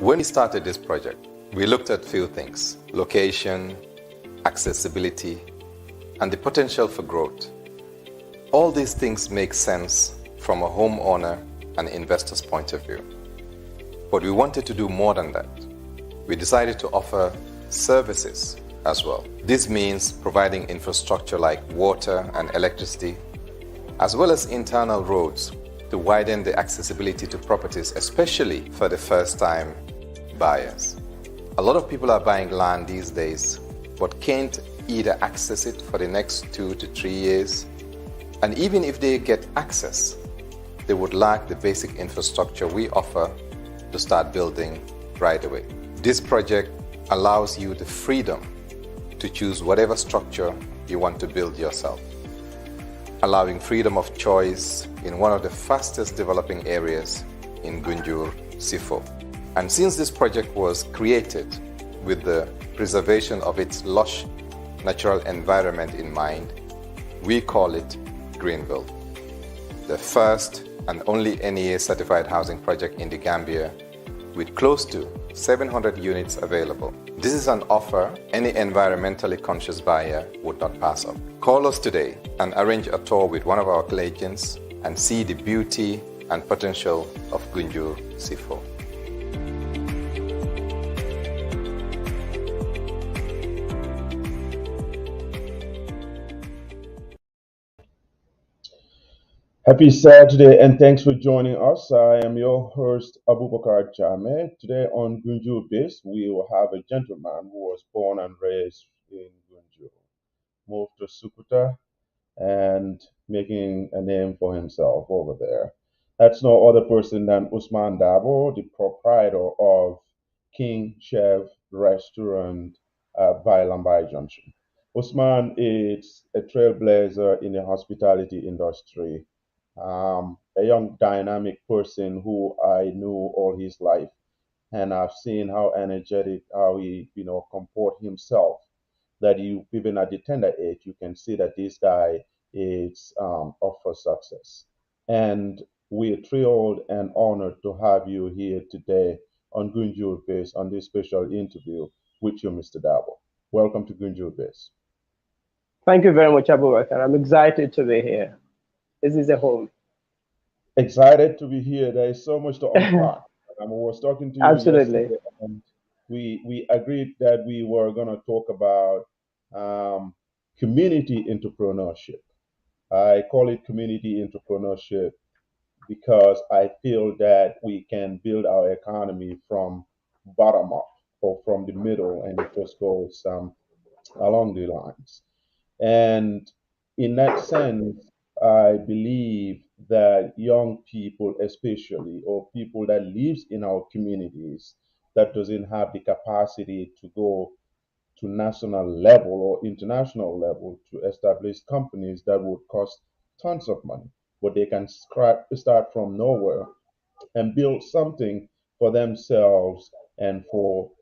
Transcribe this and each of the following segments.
When we started this project, we looked at few things: location, accessibility, and the potential for growth. All these things make sense from a homeowner and investor's point of view. But we wanted to do more than that. We decided to offer services as well. This means providing infrastructure like water and electricity, as well as internal roads to widen the accessibility to properties, especially for the first-time buyers. A lot of people are buying land these days, but can't either access it for the next 2 to 3 years. And even if they get access, they would lack the basic infrastructure we offer to start building right away. This project allows you the freedom to choose whatever structure you want to build yourself, allowing freedom of choice in one of the fastest developing areas in Gunjur, Sifo. And since this project was created with the preservation of its lush natural environment in mind, we call it Greenville, the first and only NEA certified housing project in the Gambia, with close to 700 units available. This is an offer any environmentally conscious buyer would not pass up. Call us today and arrange a tour with one of our agents and see the beauty and potential of Gunjur Sifo. Happy Saturday and thanks for joining us. I am your host Abubacarr Jammeh. Today on GunjurBiz, we will have a gentleman who was born and raised in Gunjur, moved to Sukuta and making a name for himself over there. That's no other person than Ousman Darboe, the proprietor of King Chef Restaurant by Lambai Junction. Ousman is a trailblazer in the hospitality industry, a young dynamic person who I knew all his life, and I've seen how energetic, how he comport himself. That you even at the tender age, you can see that this guy is up for success. And we're thrilled and honored to have you here today on Gunjur Biz on this special interview with you, Mr. Darboe. Welcome to Gunjur Biz. Thank you very much, Abubakar. I'm excited to be here. This is a home. Excited to be here. There is so much to unpack. I was talking to you Absolutely. yesterday, and we agreed that we were going to talk about community entrepreneurship. I call it community entrepreneurship because I feel that we can build our economy from bottom up or from the middle, and it just goes along the lines. And in that sense, I believe that young people, especially, or people that lives in our communities that doesn't have the capacity to go to national level or international level to establish companies that would cost tons of money, but they can start from nowhere and build something for themselves and for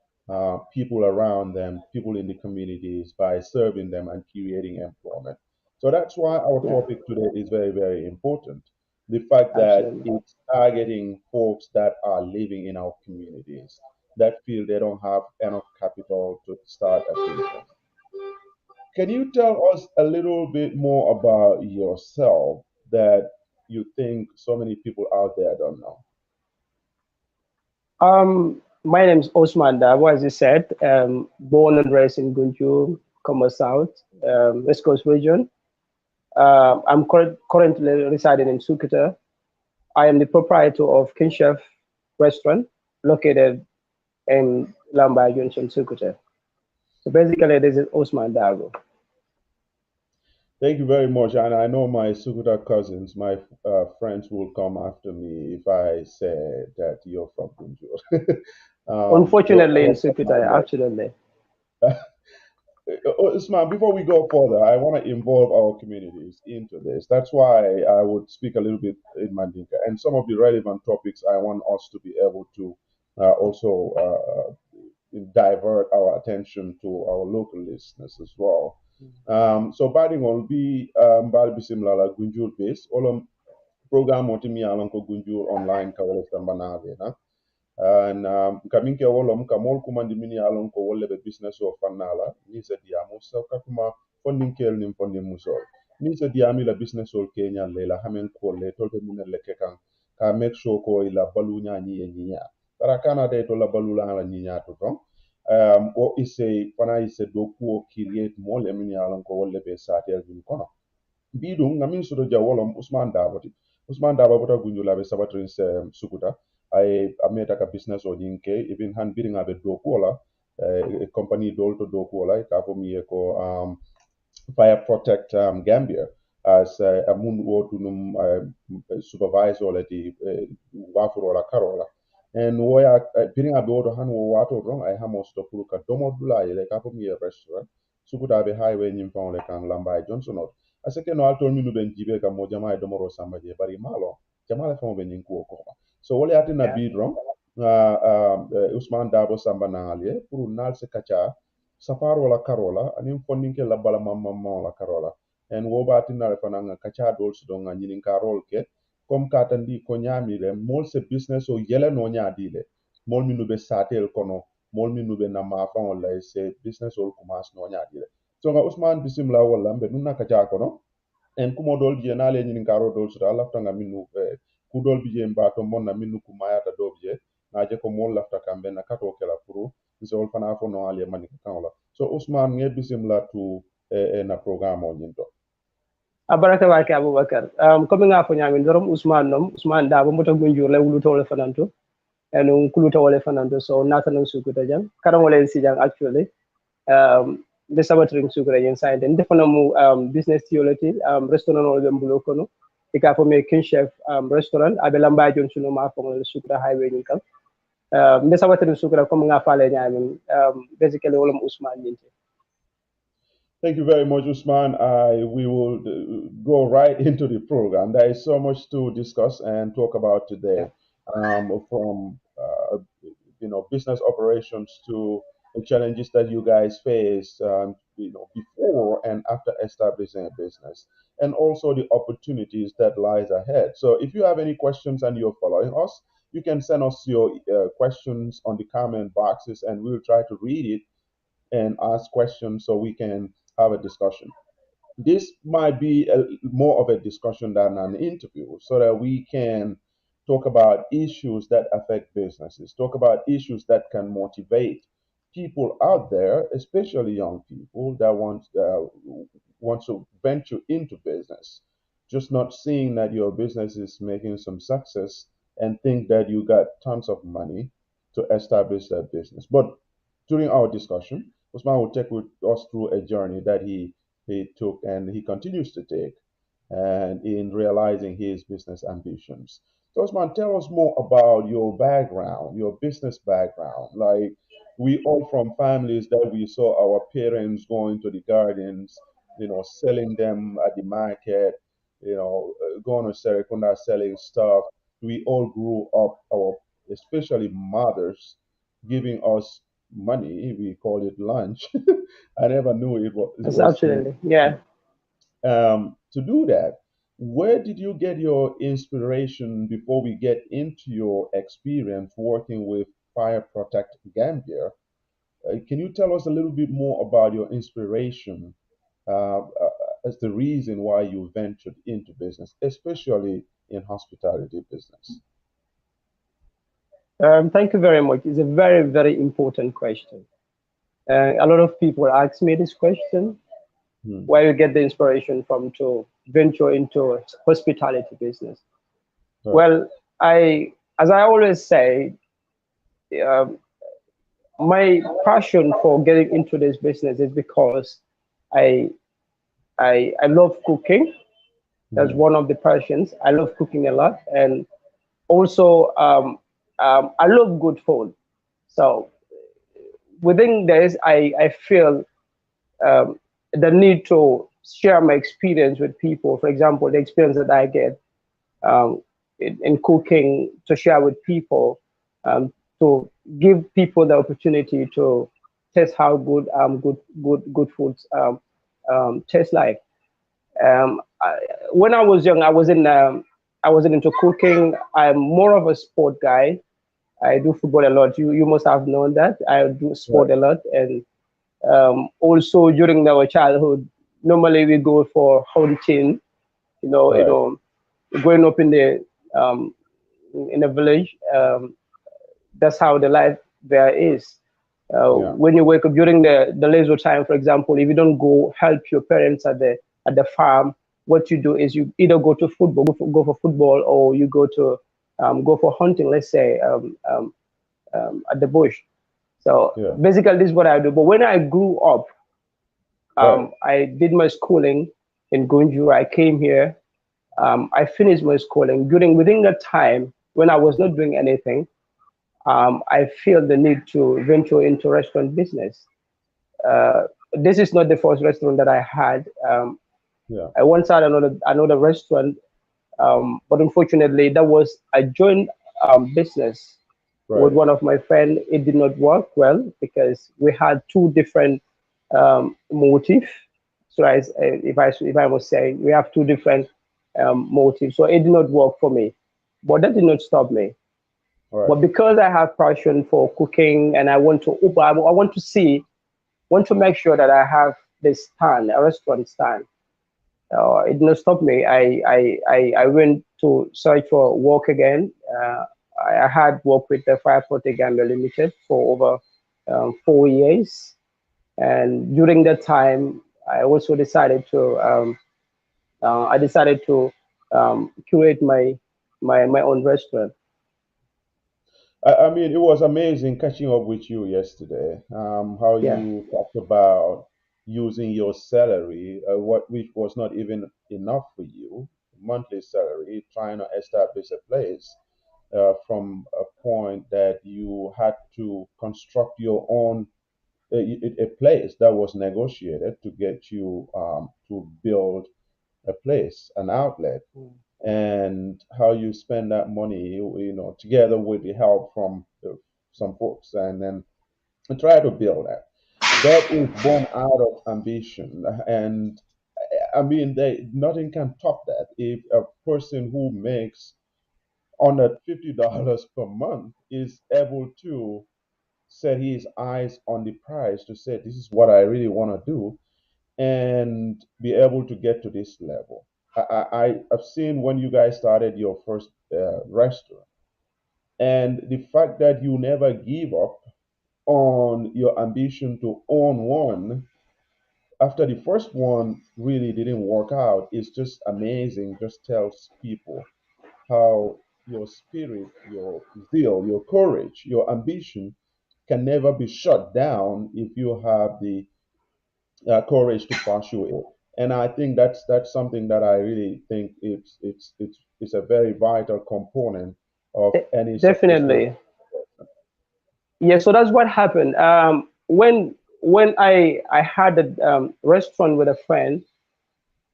people around them, people in the communities, by serving them and creating employment. So that's why our Yeah, topic today is very, very important. The fact that absolutely. it's targeting folks that are living in our communities that feel they don't have enough capital to start a business. Can you tell us a little bit more about yourself that you think so many people out there don't know? My name is Ousman Darboe, as you said, born and raised in Gunjur, Commerce South, West Coast region. I'm currently residing in Sukuta. I am the proprietor of King Chef Restaurant located in Lambai Junction, Sukuta. So basically, this is Ousman Darboe. Thank you very much. And I know my Sukuta cousins, my friends will come after me if I say that you're from Gunjur. Unfortunately, in So Sukuta, absolutely. Usman, before we go further, I want to involve our communities into this. That's why I would speak a little bit in Mandinka. And some of the relevant topics I want us to be able to also divert our attention to our local listeners as well. So batting will be bal bisimila Gunjur based. All program moti mi alan ko Gunjur online ka wala tamba na. and kamin ke wolom kamol kumandi mini alon ko wolle be business o fannala ni se diamo so katuma funding kel nim funding musol ni se diami la business o kenya le la hamen ko le tolbe min le ke kan ka make sure ko ila balunya ni e niya para kana de to la balula la niya to ton o ise pana ise do ko create mo le mini alon ko wolle be satel bin kono bidum ngamin soto jawolom Ousman Darboe bota gunjula be sabatrin se sukuta ay ameta ka business o dinke even han biringa be do kola company dol to do kola ka fo mi ko fire protect Gambia as amun wotunum supervisor leti wafuro la karola and woya biringa be woto han wo wato ron ay hamos to puluka domo dula ile ka fo mi restaurant sukuta be highway nyim fa le kan lamba Johnson aseke no altol minu ben jibe ka mo jama e domoro samba je bari malo jama la famo ben ninku ko so wole atina bidron Ousman Darboe samba na alie pour nal se kacha safar wala karola anin fondinke la bala mamma wala karola en wo batina le fananga kacha dol so don ngini karol ke comme katandi ko nyami le mol se business o yele no nyaadi le mol minu be satel kono mol minu be na ma fa wala se business o commence no nyaadi le so nga Ousmane bisimla wala mbe nunna kacha kono en kumo dol je na le nyin karo dol sura lafta nga minu ku dol bije mbato monna minu ku mayata do bije na je ko mol lafta kambe na kato kala furu so fana fo no ale mani kanola so Ousmane nge bisimla tu na programme o nyin do abaraka wake Abubacarr comme nga fo nyamin dorom Ousmane Darboe mboto gunjur le wulu tole fananto and kuluta wale fananto so nata nan sukuta jam karam wale si jang actually the sabatring sukura yen side and defana mu business theology restaurant wala mbulo kono ika fo me king chef restaurant abe lamba jon suno ma fo le sukura highway ni kam the sabatring sukura comme nga fale nyamin basically wala Ousmane ninte. Thank you very much, Usman. We will go right into the program. There is so much to discuss and talk about today, from business operations to the challenges that you guys face, before and after establishing a business, and also the opportunities that lies ahead. So, if you have any questions and you're following us, you can send us your questions on the comment boxes, and we'll try to read it and ask questions so we can have a discussion. This might be more of a discussion than an interview so that we can talk about issues that affect businesses, talk about issues that can motivate people out there, especially young people that want to venture into business, just not seeing that your business is making some success and think that you got tons of money to establish that business. But during our discussion, Usman will take us through a journey that he took and he continues to take and in realizing his business ambitions. So Osman, tell us more about your background, your business background. Like we all from families that we saw our parents going to the gardens, selling them at the market, going to Serekunda selling stuff. We all grew up, especially mothers, giving us money. We call it lunch. I never knew it Yes, was food. absolutely, yeah. To do that, where did you get your inspiration before we get into your experience working with Fire Protect Gambia? Can you tell us a little bit more about your inspiration as the reason why you ventured into business, especially in hospitality business? Thank you very much. It's a very, very important question. A lot of people ask me this question, where you get the inspiration from to venture into hospitality business. Right. Well, as I always say, um, my passion for getting into this business is because I I love cooking. That's Mhm. one of the passions. I love cooking a lot, and also I love good food. So within this, I feel um, the need to share my experience with people. For example, the experience that I get um, in cooking to share with people, to give people the opportunity to test how good foods taste like. I, when I was young, I wasn't into cooking. I'm more of a sport guy. I do football a lot. You must have known that. I do sport Right. a lot, and also during our childhood, normally we go for hunting. You Right. know, growing up um, in a village, that's how the life there is. Yeah. When you wake up during the leisure time, for example, if you don't go help your parents at the farm, what you do is you either go to football, go for football, or you go for hunting. Let's say at the bush. So Yeah. basically, this is what I do. But when I grew up, Right. I did my schooling in Gunjur. I came here. I finished my schooling. Within that time, when I was not doing anything, I feel the need to venture into restaurant business. Uh, this is not the first restaurant that I had. Yeah. I once had another restaurant, but unfortunately, that was a joint business with Right. one of my friends. It did not work well because we had two different motives. So if I must say, we have two different motives. So it did not work for me, but that did not stop me. Right. But because I have passion for cooking and I want to open, I want to make sure that I have this stand, a restaurant stand. It did not stop me. I went to search for work again. I had worked with the Proprietor Gambia Limited for over 4 years. And during that time, I also decided to curate my own restaurant. I mean, it was amazing catching up with you yesterday. How Yeah. you talked about using your salary, which was not even enough for you, monthly salary, trying to establish a place from a point that you had to construct your own a place that was negotiated to get you to build a place, an outlet, and how you spend that money, together with the help from some folks, and then try to build that. That is born out of ambition, and I mean, nothing can top that. If a person who makes under $50 per month is able to set his eyes on the prize to say, this is what I really want to do, and be able to get to this level. I've seen when you guys started your first restaurant, and the fact that you never give up on your ambition to own one after the first one really didn't work out is just amazing. Just tells people how your spirit, your zeal, your courage, your ambition can never be shut down if you have the courage to pursue it. And I think that's something that I really think it's a very vital component of any successful. Definitely. Yeah, so that's what happened. When I had a restaurant with a friend,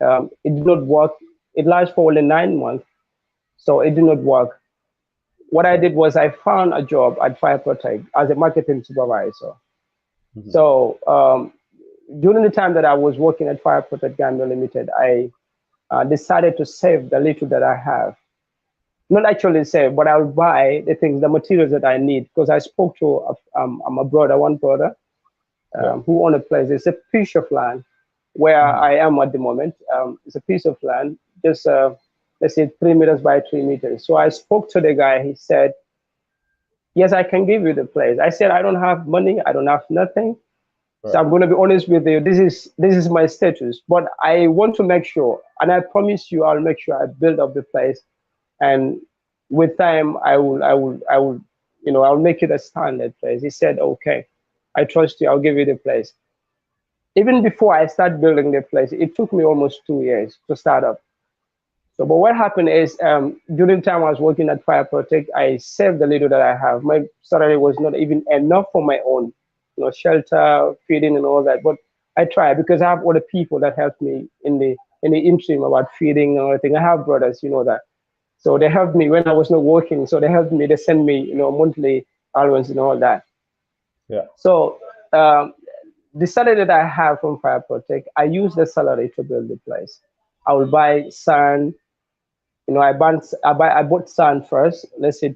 it did not work. It lasted for only 9 months, so it did not work. What I Right. did was I found a job at Fire Protect as a marketing supervisor. Mhm. So during the time that I was working at Fire Protect Gambia Limited, I decided to save the little that I have. Not actually save, but I'll buy the things, the materials that I need. Because I spoke to my brother, one brother, Yeah. who owned a place. It's a piece of land where Mhm. I am at the moment. It's a piece of land, just let's say 3 meters by 3 meters. So I spoke to the guy. He said, "Yes, I can give you the place." I said, "I don't have money. I don't have nothing. So Right. I'm going to be honest with you. This is my status, but I want to make sure, and I promise you, I'll make sure I build up the place, and with time, I'll make it a standard place." He said, "Okay, I trust you. I'll give you the place." Even before I start building the place, it took me almost 2 years to start up. So, but what happened is, during the time I was working at Fire Protect, I saved the little that I have. My salary was not even enough for my own, shelter, feeding, and all that. But I tried because I have other people that helped me in the interim about feeding and everything. I have brothers, you know that. So they helped me when I was not working. So they helped me. They sent me, monthly allowance and all that. Yeah. So um, the salary that I have from Fire Protect, I use the salary to build the place. I will buy sand. I bought sand first. Let's say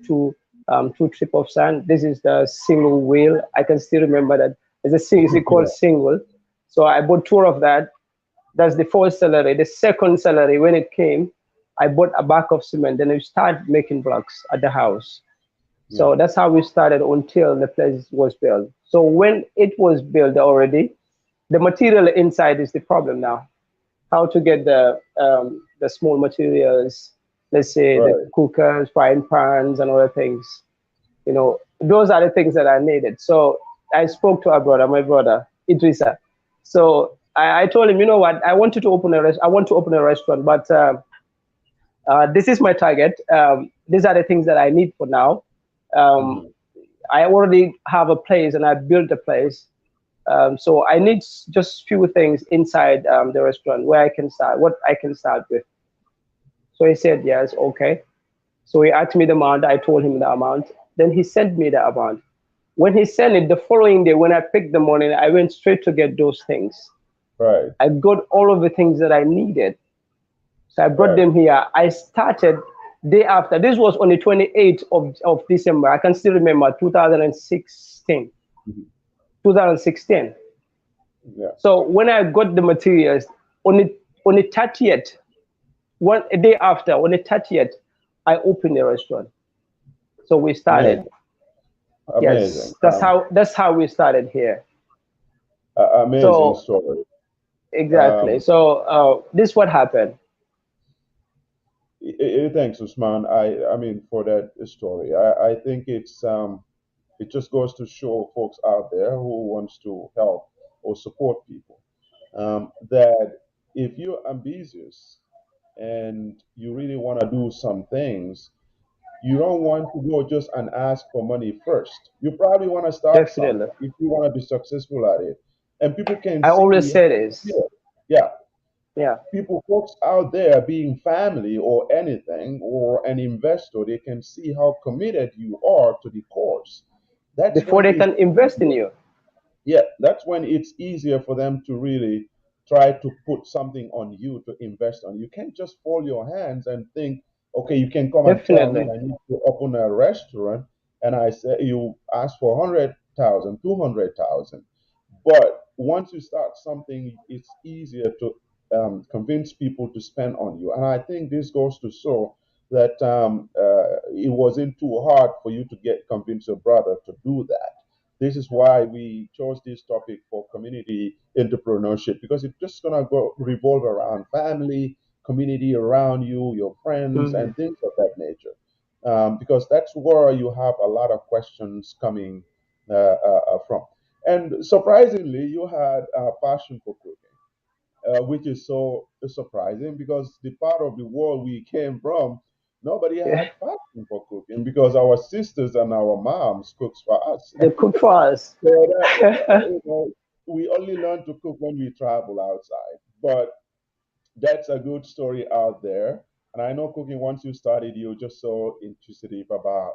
2 trip of sand. This is the single wheel. I can still remember that. It's called single. So I bought 2 of that. That's the first salary. The second salary, when it came, I bought a bag of cement. Then we started making blocks at the house. So that's how we started until the place was built. So when it was built already, the material inside is the problem now. How to get the small materials, let's say the cookers, frying pans, and other things. You know, those are the things that I needed. So I spoke to my brother Idrissa. So I told him, you know what, I want to open a restaurant, but this is my target. These are the things that I need for now. I already have a place and I built a place. So I need just few things inside the restaurant where I can start, what I can start with. So he said, yes, okay. So he asked me the amount. I told him the amount. Then he sent me the amount. When he sent it, the following day, when I picked the money, I went straight to get those things. Right. I got all of the things that I needed. So I brought them here. I started day after. This was on the 28th of December. I can still remember 2016. 2016. Yeah. So when I got the materials, on the 30th, a day after, on the 30th, I opened the restaurant. So we started. Amazing. Yes, that's how we started here. Amazing story. Exactly. So this is what happened. Thanks, Ousman. I mean, for that story. I think it just goes to show folks out there who wants to help or support people that if you're ambitious and you really want to do some things, you don't want to go just and ask for money first. You probably want to start Definitely. something if you want to be successful at it, and people can I always see. say this. Yeah, Yeah. people, folks out there being family or anything or an investor, they can see how committed you are to the cause. That's Before when they it's can invest in you. yeah, that's when it's easier for them to really try to put something on you to invest on. You can't just fold your hands and think, okay, you can come and tell me Definitely. I need to open a restaurant, and I say you ask for 100,000, 200,000. But once you start something, it's easier to convince people to spend on you. And I think this goes to show that it wasn't too hard for you to get convince your brother to do that. This is why we chose this topic for community entrepreneurship, because it's just gonna go revolve around family, community around you, your friends, Mm. and things of that nature. Because that's where you have a lot of questions coming from. And surprisingly, you had a passion for cooking, which is so surprising because the part of the world we came from, nobody Yeah. had passion for cooking because our sisters and our moms cooks for us. They cook for us. So that, we only learn to cook when we travel outside. But that's a good story out there. And I know cooking, once you started, you're just so inquisitive about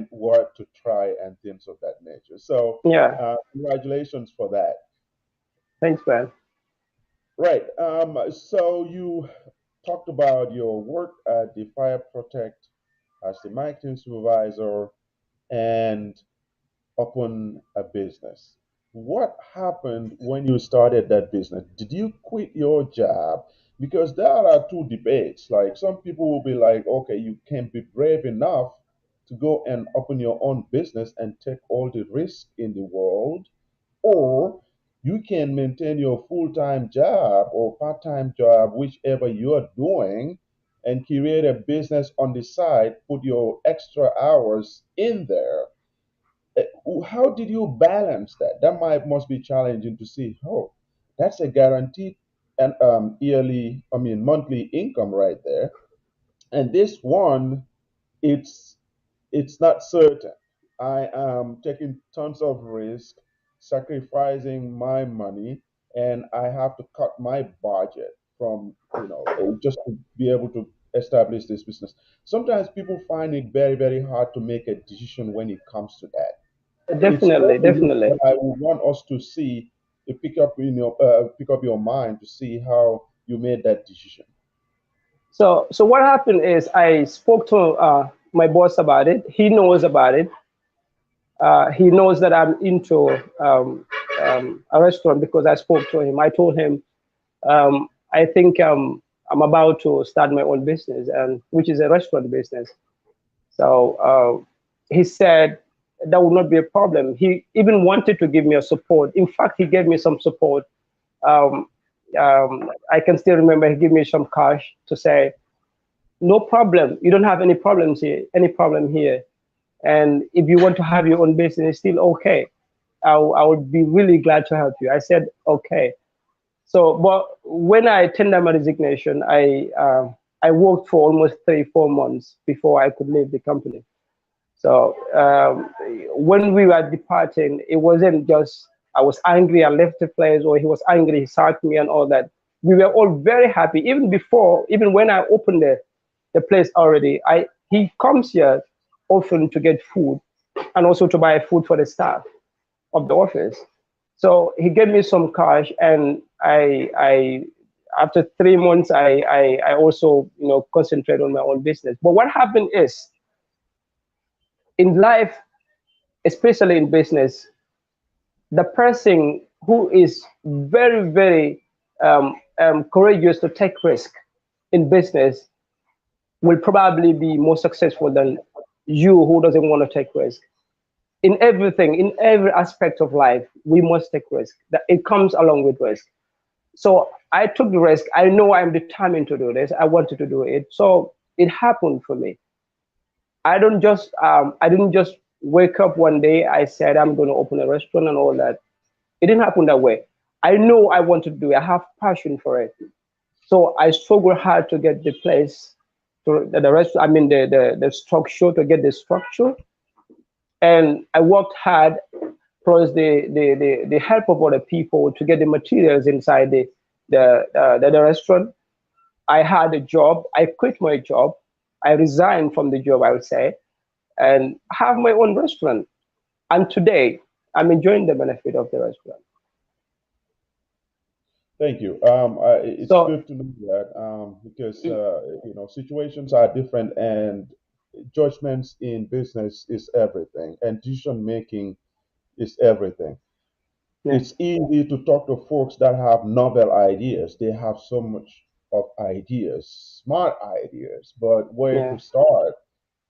what to try and things of that nature. So Yeah. congratulations for that. Thanks, man. Right. So you talked about your work at the Fire Protect as the marketing supervisor and open a business. What happened when you started that business? Did you quit your job? Because there are two debates. Like some people will be like, okay, you can be brave enough to go and open your own business and take all the risk in the world, or you can maintain your full-time job or part-time job, whichever you're doing, and create a business on the side, put your extra hours in there. How did you balance that? That might must be challenging to see. Oh, that's a guaranteed and yearly, I mean monthly income right there. And this one, it's it's not certain. I am taking tons of risk, sacrificing my money, and I have to cut my budget from just to be able to establish this business. Sometimes people find it very very hard to make a decision when it comes to that. It's Definitely, only definitely. that I would want us to see, pick up your mind to see how you made that decision. So what happened is I spoke to my boss about it. He knows about it. He knows that I'm into a restaurant because I spoke to him. I told him I think I'm about to start my own business, and which is a restaurant business. So he said that would not be a problem. He even wanted to give me a support. In fact, he gave me some support. Um, I can still remember he gave me some cash to say, no problem. You don't have any problems here, any problem here. And if you want to have your own business, it's still okay. I would be really glad to help you. I said, okay. So, but when I tendered my resignation, I worked for almost 3-4 months before I could leave the company. So when we were departing, it wasn't just I was angry, I left the place, or he was angry, he sacked me and all that. We were all very happy. Even before, even when I opened the place already, he comes here often to get food and also to buy food for the staff of the office. So he gave me some cash, and I after 3 months, I also concentrate on my own business. But what happened is in life, especially in business, the person who is very, very courageous to take risk in business will probably be more successful than you who doesn't want to take risk. In everything, in every aspect of life, we must take risk. That it comes along with risk. So I took the risk. I know I'm determined to do this. I wanted to do it. So it happened for me. I didn't just wake up one day. I said I'm going to open a restaurant and all that. It didn't happen that way. I know I want to do it. I have passion for it. So I struggled hard to get the place, to the rest. I mean the structure, to get the structure, and I worked hard. Plus the help of other people to get the materials inside the restaurant. I had a job. I quit my job. I resigned from the job, I would say, and have my own restaurant. And today, I'm enjoying the benefit of the restaurant. Thank you. It's So, good to know that because situations are different, and judgments in business is everything, and decision making is everything. yeah, It's easy to talk to folks that have novel ideas. They have so much of ideas, smart ideas, but where yeah, to start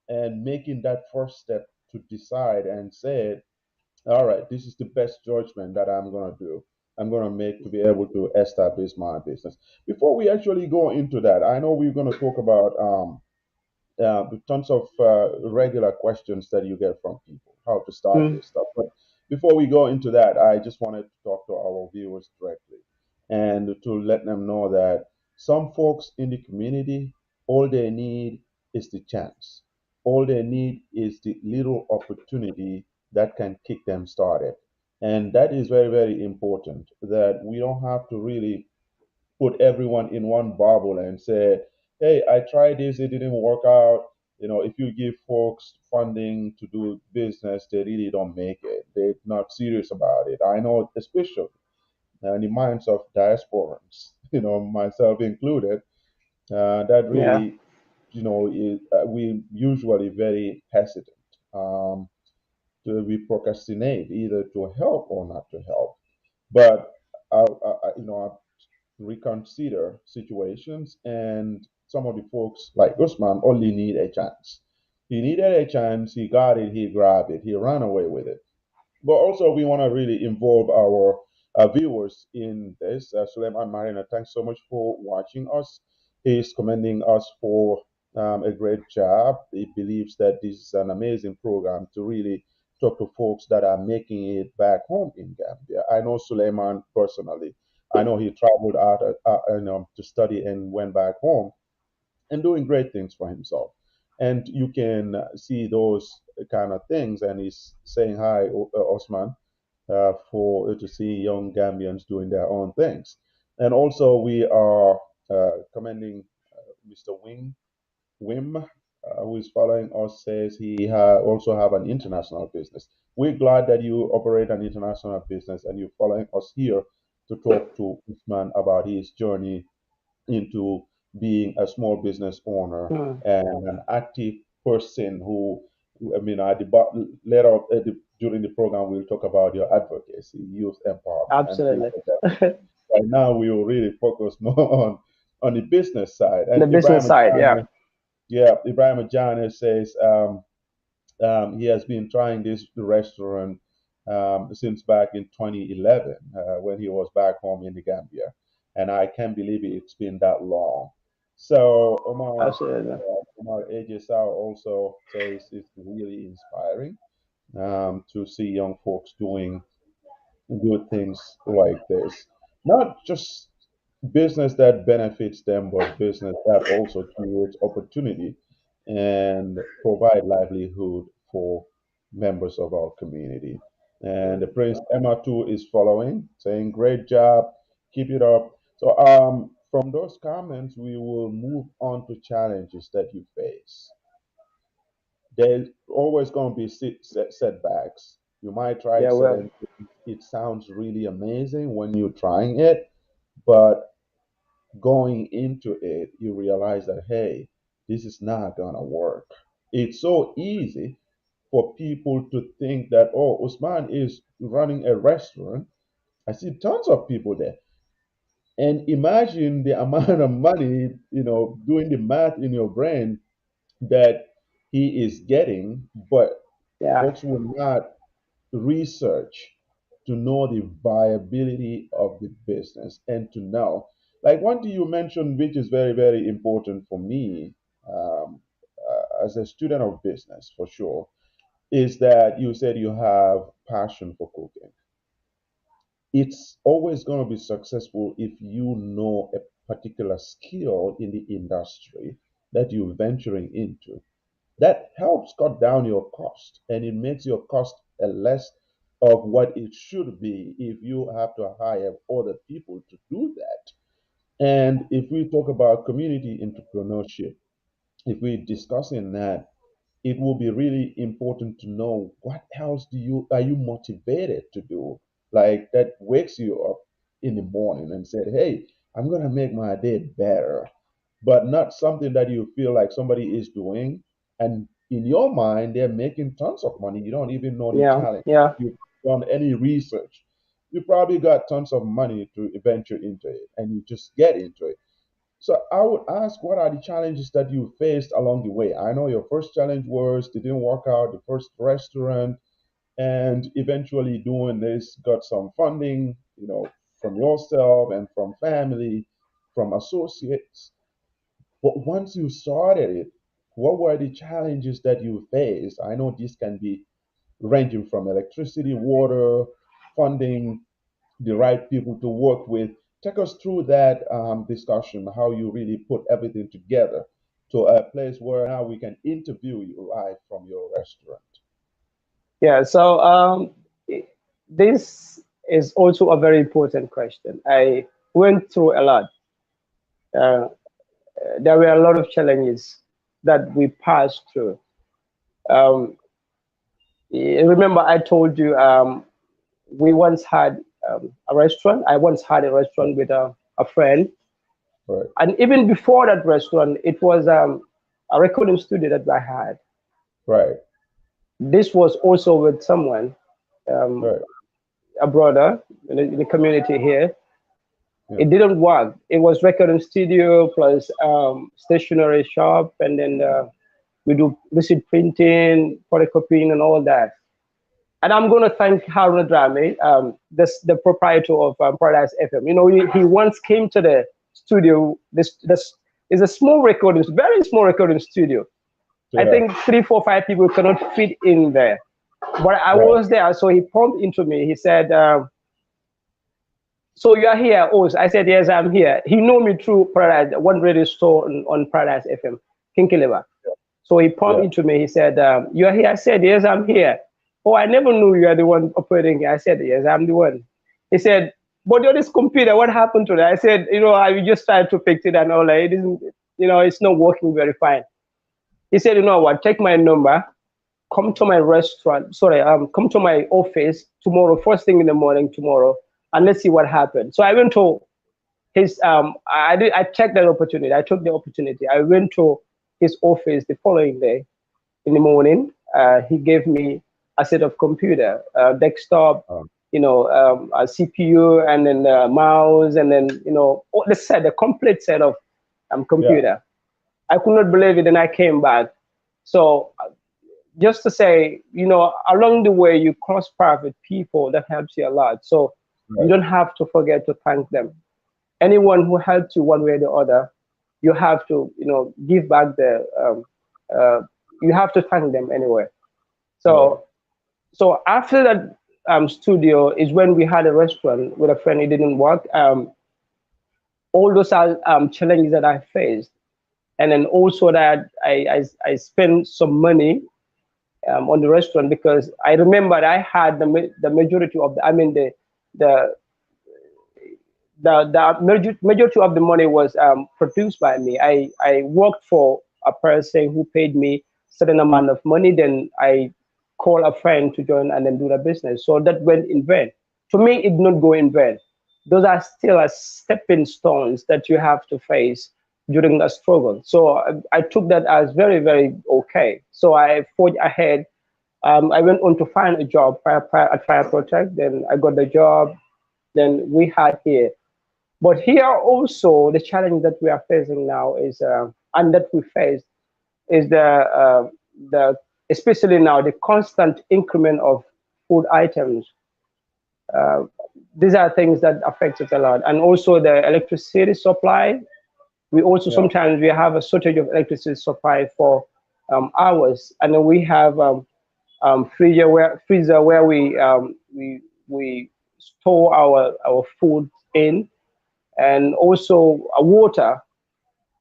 and making that first step to decide and say, all right, this is the best judgment that I'm going to do. I'm going to make to be able to establish my business. Before we actually go into that, I know we're going to talk about tons of regular questions that you get from people, how to start mm, this stuff. But before we go into that, I just wanted to talk to our viewers directly and to let them know that some folks in the community, all they need is the chance. All they need is the little opportunity that can kick them started. And that is very, very important that we don't have to really put everyone in one bubble and say, hey, I tried this, it didn't work out. If you give folks funding to do business, they really don't make it. They're not serious about it. I know, especially in the minds of diasporans, myself included, that yeah, really, we usually very hesitant. We procrastinate either to help or not to help. But I reconsider situations, and some of the folks like Usman only need a chance. He needed a chance, he got it, he grabbed it, he ran away with it. But also, we want to really involve our viewers in this. Suleiman Marina, thanks so much for watching us. He's commending us for a great job. He believes that this is an amazing program to really talk to folks that are making it back home in Gambia. I know Suleiman personally. I know he traveled out to study and went back home and doing great things for himself. And you can see those kind of things. And he's saying hi, Osman, for to see young Gambians doing their own things. And also, we are commending Mr. Wim, who is following us, says he also have an international business. We're glad that you operate an international business and you're following us here to talk to Usman about his journey into being a small business owner mm, and an active person who, I mean, later during the program, we'll talk about your advocacy, youth empowerment, and things Absolutely. like that. Right now, we will really focus more on the business side. The And business side, yeah. Ibrahim Ajane says he has been trying this restaurant since back in 2011 when he was back home in the Gambia, and I can't believe it's been that long. So Absolutely. Omar Ejesa also says it's really inspiring to see young folks doing good things like this. Not just business that benefits them, but business that also creates opportunity and provide livelihood for members of our community. And the Prince Emma too is following, saying, "Great job, keep it up." So, from those comments, we will move on to challenges that you face. There's always going to be setbacks. You might try Yeah, well, certain things. It sounds really amazing when you're trying it, but going into it, you realize that, hey, this is not going to work. It's so easy for people to think that, oh, Usman is running a restaurant. I see tons of people there. And imagine the amount of money, doing the math in your brain that he is getting, but yeah, folks will not research to know the viability of the business and to know. Like one thing you mentioned, which is very, very important for me as a student of business, for sure, is that you said you have passion for cooking. It's always going to be successful if you know a particular skill in the industry that you're venturing into. That helps cut down your cost and it makes your cost a less of what it should be if you have to hire other people to do that. And if we talk about community entrepreneurship, if we're discussing that, it will be really important to know what else are you motivated to do, like that wakes you up in the morning and said, hey, I'm going to make my day better, but not something that you feel like somebody is doing and in your mind they're making tons of money. You don't even know the yeah, challenge. yeah. You've done any research. You probably got tons of money to venture into it and you just get into it. So I would ask, what are the challenges that you faced along the way? I know your first challenge was it didn't work out, the first restaurant, and eventually doing this got some funding, from yourself and from family, from associates. But once you started it, what were the challenges that you faced? I know this can be ranging from electricity, water, funding, the right people to work with. Take us through that discussion, how you really put everything together to a place where now we can interview you live from your restaurant. Yeah, so this is also a very important question. I went through a lot. Uh, there were a lot of challenges that we passed through. Um, remember, I told you we once had a restaurant. I once had a restaurant with a friend. Right, And even before that restaurant, it was a recording studio that I had. right, This was also with someone, um, right. a brother in the community here. Yeah, It didn't work. It was recording studio plus stationery shop, and then we do receipt printing, photocopying, and all that. And I'm going to thank Haruna Drame, the proprietor of Paradise FM. You know, he once came to the studio. This is a small recording, very small recording studio. I yeah, think 3, 4, 5 people cannot fit in there. But I right, was there, so he pumped into me. He said, "So you are here?" Oh, I said, "Yes, I'm here." He knew me through Paradise, one radio store on Paradise FM, Kinkeliba. So he pumped yeah, into me. He said, "You are here?" I said, "Yes, I'm here." "Oh, I never knew you are the one operating here." I said, "Yes, I'm the one." He said, "But you're this computer. What happened to that?" I said, I just tried to fix it and all that. It isn't, it's not working very fine." He said, "You know what? Take my number. Come to my restaurant. Sorry, come to my office tomorrow, first thing in the morning tomorrow, and let's see what happened." So I went to his. I checked that opportunity. I took the opportunity. I went to his office the following day. in the morning. He gave me a set of computer, desktop, Um, a CPU, and then a mouse, and then all the complete set of yeah, computer. I could not believe it, and I came back. So just to say, along the way you cross paths with people that helps you a lot. So you right. don't have to forget to thank them. Anyone who helped you one way or the other, you have to, give back uh, you have to thank them anyway. Right. So after that studio is when we had a restaurant with a friend. It didn't work. All those are challenges that I faced, and then also that I spent some money on the restaurant because I remembered I had the majority of the, I mean the majority of the money was produced by me. I worked for a person who paid me certain amount of money. Then I call a friend to join and then do the business. So that went in vain. To me, it did not go in vain. Those are still a stepping stones that you have to face during the struggle. So I took that as very, very okay. So I forged ahead. I went on to find a job at Fire Protect. Then I got the job. Then we had here. But here also the challenge that we are facing now is, and that we face is the especially now the constant increment of food items. Uh, these are things that affect us a lot, and also the electricity supply. We also Yeah, sometimes we have a shortage of electricity supply for hours, and then we have freezer where we store our food in, and also water.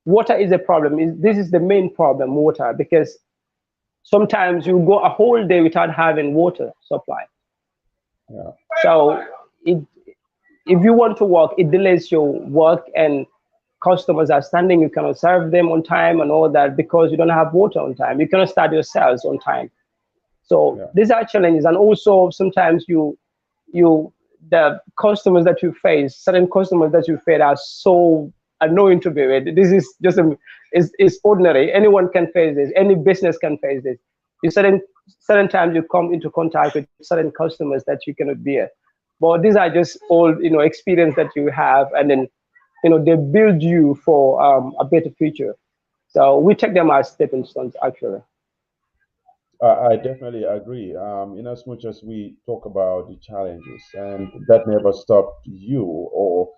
Water is a problem. This is the main problem, water, because sometimes you go a whole day without having water supply. yeah, So it, if you want to work, it delays your work, and customers are standing. You cannot serve them on time and all that because you don't have water on time. You cannot start your sales on time. So yeah. these are challenges, and also sometimes you the customers that you face, certain customers that you face are so annoying to be with. This is just is ordinary. Anyone can face this. Any business can face this. You certain times you come into contact with certain customers that you cannot bear. But these are just all experience that you have, and then they build you for a better future. So we take them as stepping stones, actually. I definitely agree. In as much as we talk about the challenges, and that never stopped you or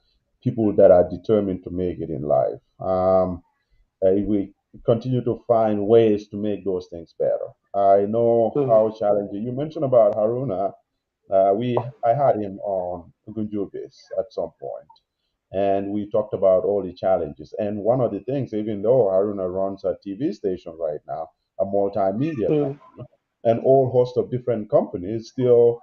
people that are determined to make it in life. We continue to find ways to make those things better. I know Mhm. how challenging. You mentioned about Haruna. I had him on GunjurBiz at some point, and we talked about all the challenges. And one of the things, even though Haruna runs a TV station right now, a multimedia Mhm. company, and all host of different companies, still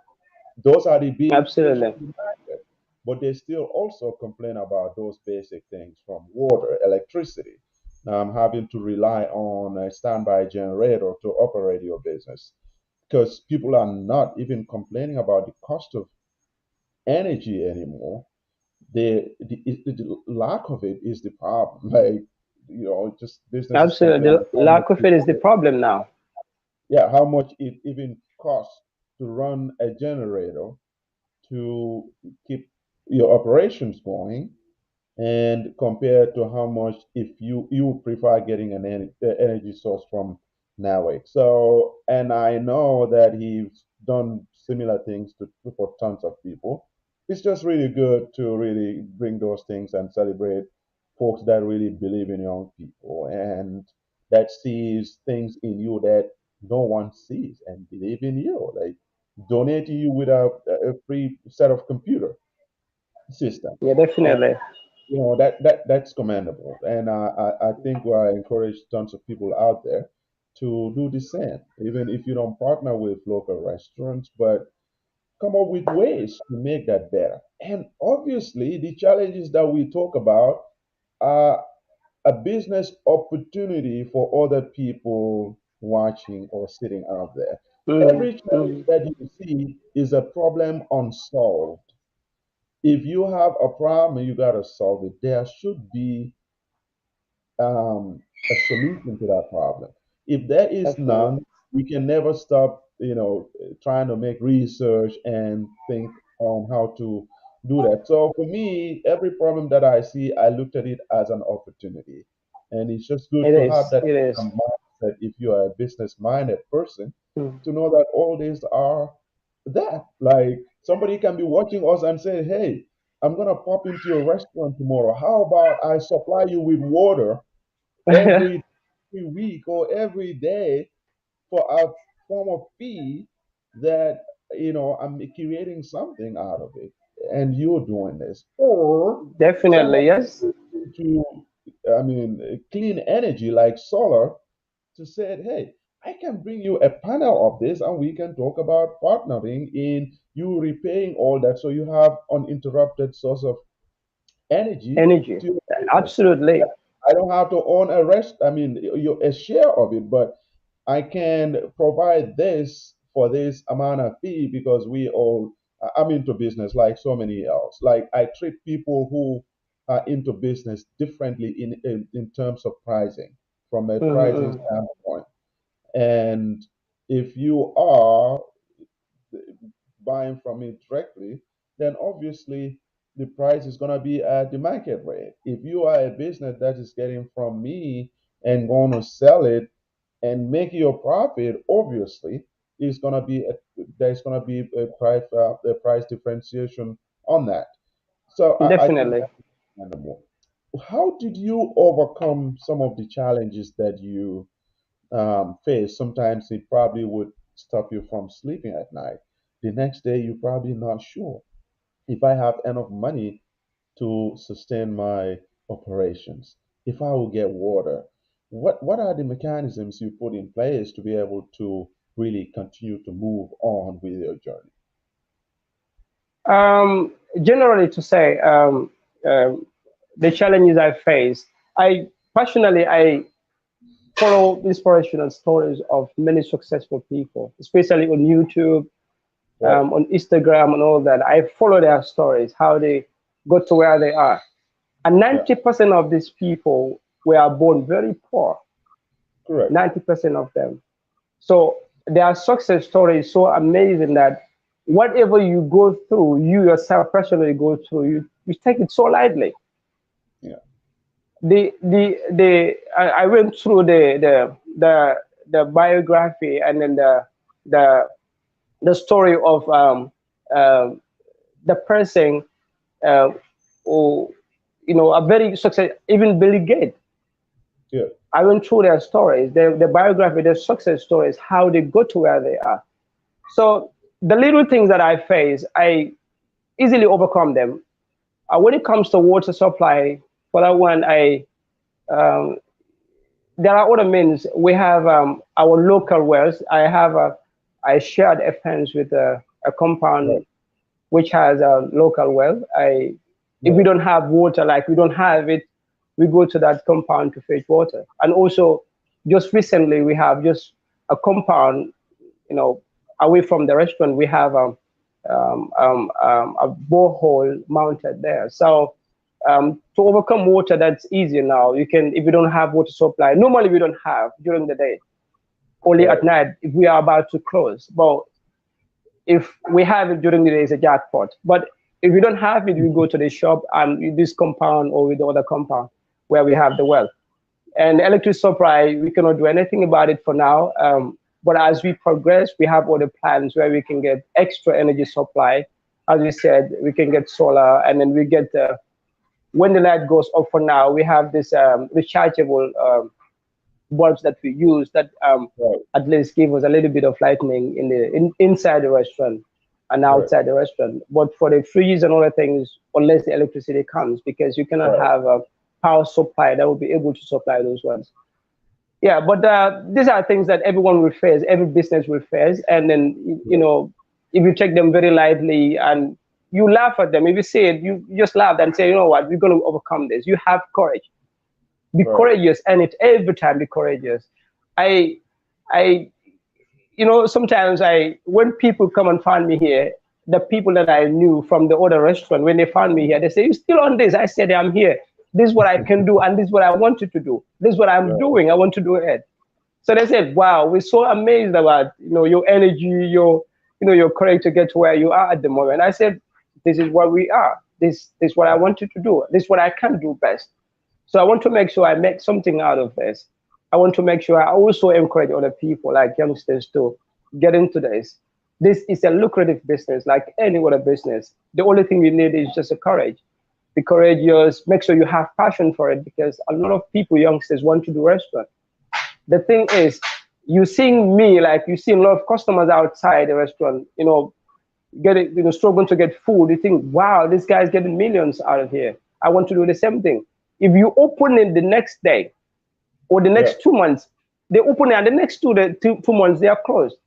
those are the big fish Absolutely. in the market. But they still also complain about those basic things from water, electricity, having to rely on a standby generator to operate your business. Because people are not even complaining about the cost of energy anymore. The lack of it is the problem. Like, just businesses Absolutely. complaining The how much lack of it is the problem now. yeah, how much it even costs to run a generator to keep your operations going, and compared to how much if you prefer getting an energy source from Nawak. So, and I know that he's done similar things for tons of people. It's just really good to really bring those things and celebrate folks that really believe in young people and that sees things in you that no one sees and believe in you. Like donate to you with a free set of computer system. Yeah, definitely. That's commendable, and I think I encourage tons of people out there to do the same, even if you don't partner with local restaurants, but come up with ways to make that better. And obviously, the challenges that we talk about are a business opportunity for other people watching or sitting out there. Mm, Every challenge mm, that you see is a problem unsolved. If you have a problem and you got to solve it, there should be a solution to that problem. If there is definitely. none, we can never stop, trying to make research and think on how to do that. So for me, every problem that I see, I looked at it as an opportunity. And it's just good It to have is. that It is. mindset if you are a business minded person, Mm. to know that all these are that. Like somebody can be watching us and say, hey, I'm going to pop into your restaurant tomorrow. How about I supply you with water every week or every day for a form of fee that I'm creating something out of it, and you're doing this. Or someone Definitely, yes. to, clean energy like solar, to say, hey, I can bring you a panel of this and we can talk about partnering in you repaying all that, so you have uninterrupted source of energy Energy. to your business. Absolutely. I don't have to own a share of it, but I can provide this for this amount of fee because I'm into business like so many else. Like I treat people who are into business differently in terms of pricing, from a pricing Mm-hmm. standpoint. And if you are buying from me directly, then obviously the price is going to be at the market rate. If you are a business that is getting from me and going to sell it and make your profit, obviously, is going to be there's going to be a price differentiation on that. So I think Definitely. that's understandable. How did you overcome some of the challenges that you face? Sometimes it probably would stop you from sleeping at night. The next day, you're probably not sure if I have enough money to sustain my operations, if I will get water. What are the mechanisms you put in place to be able to really continue to move on with your journey? Generally, to say um, the challenges I face, I personally I follow inspirational stories of many successful people, especially on YouTube, Right, on Instagram, and all that. I follow their stories, how they got to where they are. And yeah, 90% of these people were born very poor. correct. 90% of them. So their success story is so amazing that whatever you go through, you yourself personally go through, you take it so lightly. Yeah, I went through the biography, and then the the story of um, the person uh, who, a very success, even Billy Gates. yeah, I went through their stories, the biography, their success stories, how they got to where they are. So the little things that I face, I easily overcome them. When it comes to water supply, for that one, um, there are other means. We have our local wells. I shared a fence with a right, compound which has a local well. If we right, don't have water, like we don't have it, we go to that compound to fetch water. And also, just recently, we have just a compound, you know, away from the restaurant. We have a borehole mounted there. So to overcome water, that's easy now. You can, if you don't have water supply, normally we don't have during the day, only at right, night if we are about to close. But if we have it during the day, it's a jackpot. But if we don't have it, we go to the shop and with this compound or with the other compound where we have the well. And electric supply, we cannot do anything about it for now. But as we progress, we have other plans where we can get extra energy supply. As we said, we can get solar, and then we get when the light goes off. For now, we have this rechargeable bulbs that we use that right, at least give us a little bit of lightning inside the restaurant and right, outside the restaurant. But for the fridges and other things, unless the electricity comes, because you cannot right, have a power supply that will be able to supply those ones. Yeah, but these are things that everyone will face, every business will face, and then right, if you take them very lightly and you laugh at them, if you say it, you just laugh and say, you know what, we're going to overcome this. You have courage. Be right, courageous, and it every time be courageous. I, I, sometimes when people come and find me here, the people that I knew from the other restaurant, when they found me here, they say, "You still on this?" I said, "I'm here. This is what I can do, and this is what I wanted to do. This is what I'm right, doing. I want to do it." So they said, wow, we're so amazed about, your energy, your courage to get to where you are at the moment. I said, this is what we are. This is what I want you to do. This is what I can do best. So I want to make sure I make something out of this. I want to make sure I also encourage other people, like youngsters, to get into this. This is a lucrative business, like any other business. The only thing you need is just a courage. Be courageous. Make sure you have passion for it, because a lot of people, youngsters, want to do restaurant. The thing is, you seeing me, like you see a lot of customers outside the restaurant, getting, struggling to get food. You think, wow, this guy's getting millions out of here. I want to do the same thing. If you open it the next day or the Yeah. next 2 months, they open it, and the next two months they are closed,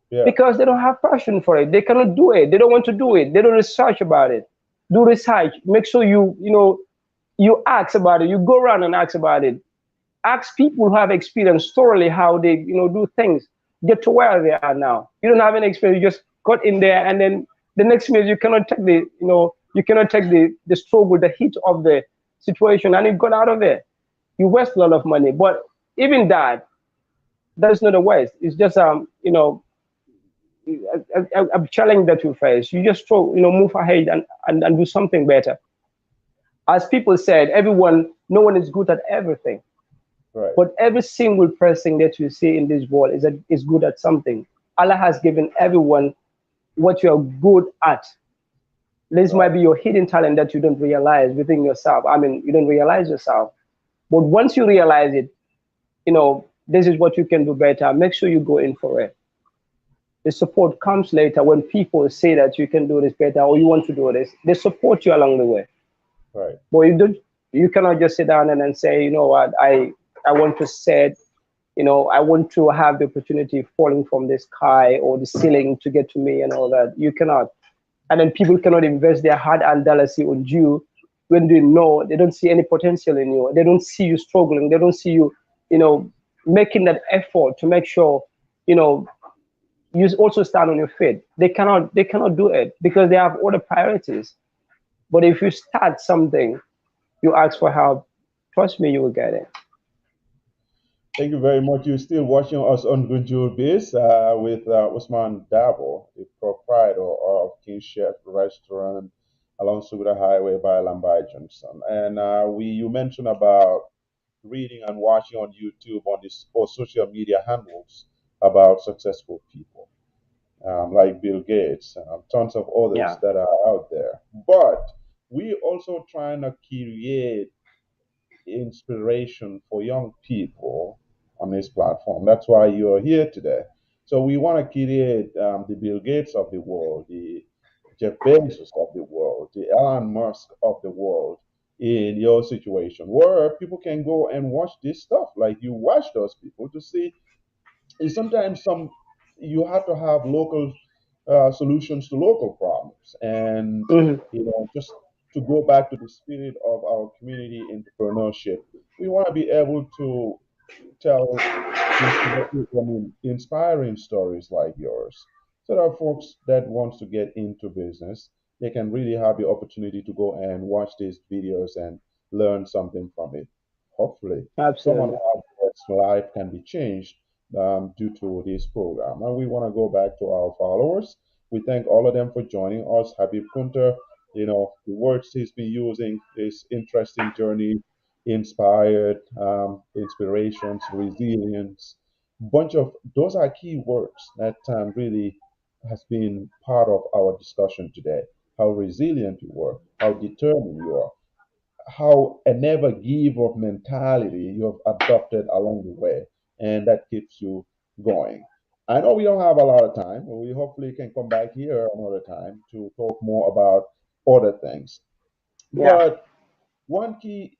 Yeah. because they don't have passion for it. They cannot do it. They don't want to do it. They don't research about it. Do research. Make sure you ask about it. You go around and ask about it. Ask people who have experience thoroughly how they do things. Get to where they are now. You don't have any experience. You just got in there, and then the next minute you cannot take the struggle, the heat of the situation, and you got out of it. You waste a lot of money. But even that is not a waste. It's just a challenge that you face. You just move ahead and do something better. As people said, no one is good at everything. Right. But every single person that you see in this world is good at something. Allah has given everyone what you are good at. This might be your hidden talent that you don't realize within yourself. I mean, you don't realize yourself. But once you realize it, this is what you can do better. Make sure you go in for it. The support comes later when people say that you can do this better or you want to do this. They support you along the way. Right. But you cannot just sit down and then say, you know what, I want to set, I want to have the opportunity falling from the sky or the ceiling to get to me and all that. You cannot. And then people cannot invest their hard-earned dollars on you when they don't see any potential in you. They don't see you struggling. They don't see you, making that effort to make sure, you also stand on your feet. They cannot do it because they have other priorities. But if you start something, you ask for help, trust me, you will get it. Thank you very much. You're still watching us on GunjurBiz with Ousman Darboe, the proprietor of King Chef Restaurant along Sugar Highway by Lambai Johnson. And you mentioned about reading and watching on YouTube on this or social media handles about successful people like Bill Gates, tons of others Yeah, that are out there. But we also trying to create inspiration for young people on this platform. That's why you're here today. So we want to create the Bill Gates of the world, the Jeff Bezos of the world, the Elon Musk of the world in your situation, where people can go and watch this stuff. Like you watch those people to see is sometimes you have to have local solutions to local problems, and hmm just to go back to the spirit of our community entrepreneurship, we want to be able to tell inspiring stories like yours, so that folks that wants to get into business, they can really have the opportunity to go and watch these videos and learn something from it. Hopefully, someone absolutely. out there's life can be changed due to this program. And we want to go back to our followers. We thank all of them for joining us. Habib Kunter, the words he's been using, this interesting journey, inspired, inspirations, resilience, bunch of those are key words that really has been part of our discussion today. How resilient you were, how determined you are, how a never give up mentality you have adopted along the way, and that keeps you going. I know we don't have a lot of time, but we hopefully can come back here another time to talk more about other things. Yeah, But one key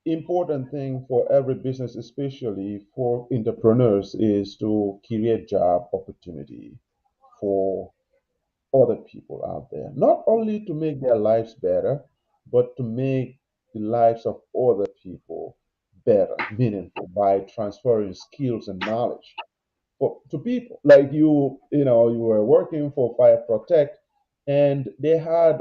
important thing for every business, especially for entrepreneurs, is to create job opportunity for other people out there. Not only to make their lives better, but to make the lives of other people better, meaningful by transferring skills and knowledge to people. Like you were working for Fire Protect, and they had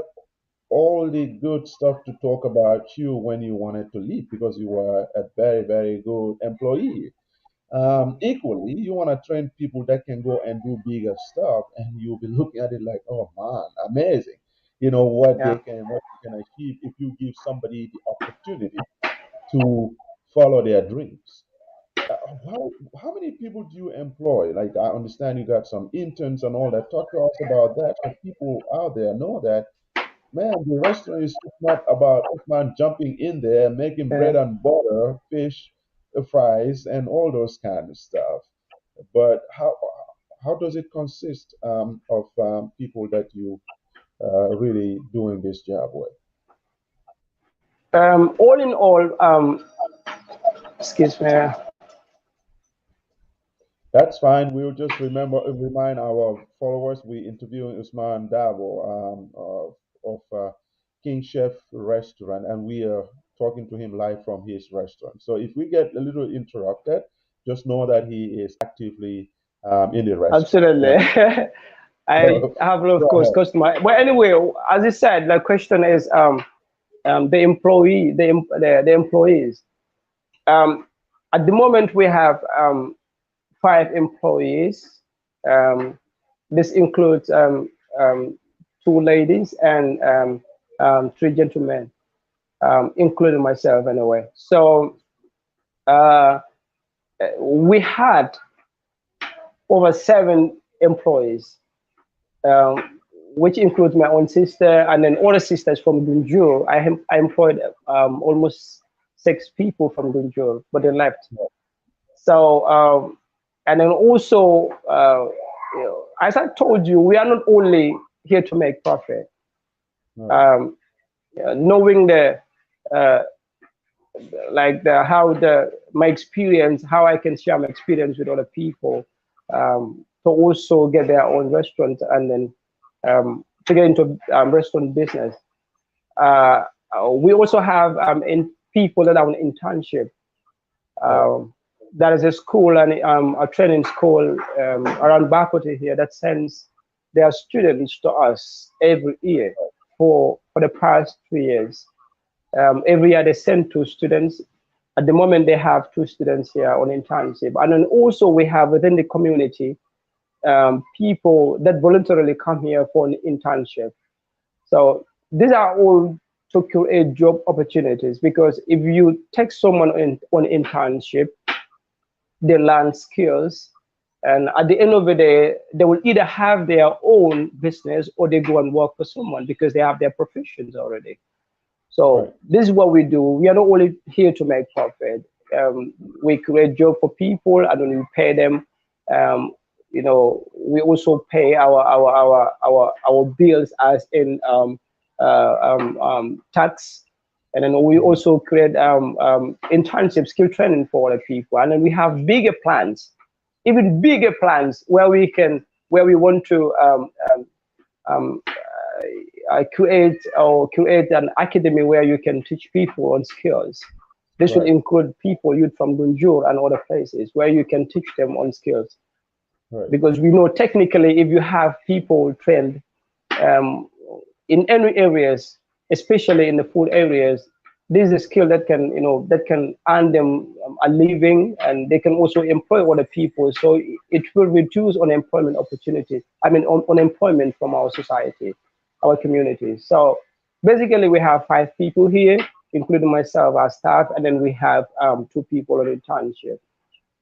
all the good stuff to talk about you when you wanted to leave because you were a very, very good employee. Equally, you want to train people that can go and do bigger stuff, and you'll be looking at it like, oh man, amazing. You know Yeah. what they can achieve if you give somebody the opportunity to follow their dreams. How many people do you employ? Like I understand you got some interns and all that. Talk to us about that so people out there know that man, the restaurant is just not about man jumping in there, making Yeah. bread and butter, fish, fries, and all those kind of stuff. But how does it consist of people that you really doing this job with? All in all, excuse me. That's fine. We'll just remind our followers we interviewing Ousman Darboe of King Chef Restaurant, and we are talking to him live from his restaurant. So if we get a little interrupted, just know that he is actively in the restaurant. Absolutely. I So, have a lot of go course ahead. customer. But anyway, as I said, the question is the employee, the employees. Um, at the moment, we have 5 employees. Um, this includes um, 2 ladies and 3 gentlemen, including myself anyway. So uh, we had over 7 employees, um, which includes my own sister and then other sisters from Gunjur. I employed almost 6 people from Gunjur, but they left. So, and then also, as I told you, we are not only here to make profit. Right, Um, Knowing uh, how my experience, how I can share my experience with other people, to also get their own restaurant and then to get into restaurant business. Uh, we also have in people that are on internship. right, Um, there is a school and a training school around Bakote here that sends their students to us every year for the past 3 years. Every year they send 2 students. At the moment, they have 2 students here on internship. And then also we have within the community people that voluntarily come here for an internship. So these are all to create job opportunities, because if you take someone on internship, they learn skills, and at the end of the day, they will either have their own business or they go and work for someone because they have their professions already. right, So this is what we do. We are not only here to make profit. We create job for people and then we pay them. Um, we also pay our bills as in tax, and then we mhm, also create internship skill training for other people. And then we have bigger plans, even bigger plans where we want to um, create an academy where you can teach people on skills. This will right, include people, youth from Gunjur and other places, where you can teach them on skills. right, Because we know technically, if you have people trained um, in any areas, especially in the food areas, this is a skill that can earn them a living, and they can also employ other people. So it will reduce unemployment opportunity. I mean, unemployment from our society, our community. So basically, we have 5 people here, including myself, our staff, and then we have 2 people on internship.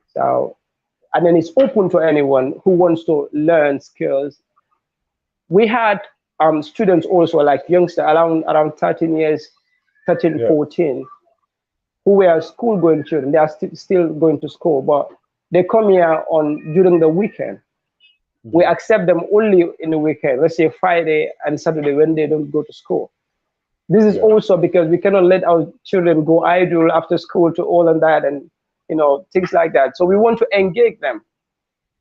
So, and then it's open to anyone who wants to learn skills. We had students also, like youngsters around 13 years, 13, yeah, 14, who were school going children. They are still going to school, but they come here on during the weekend. We mhm, accept them only in the weekend, let's say Friday and Saturday when they don't go to school. This is yeah, also because we cannot let our children go idle after school to all and that, and things like that. So we want to engage them.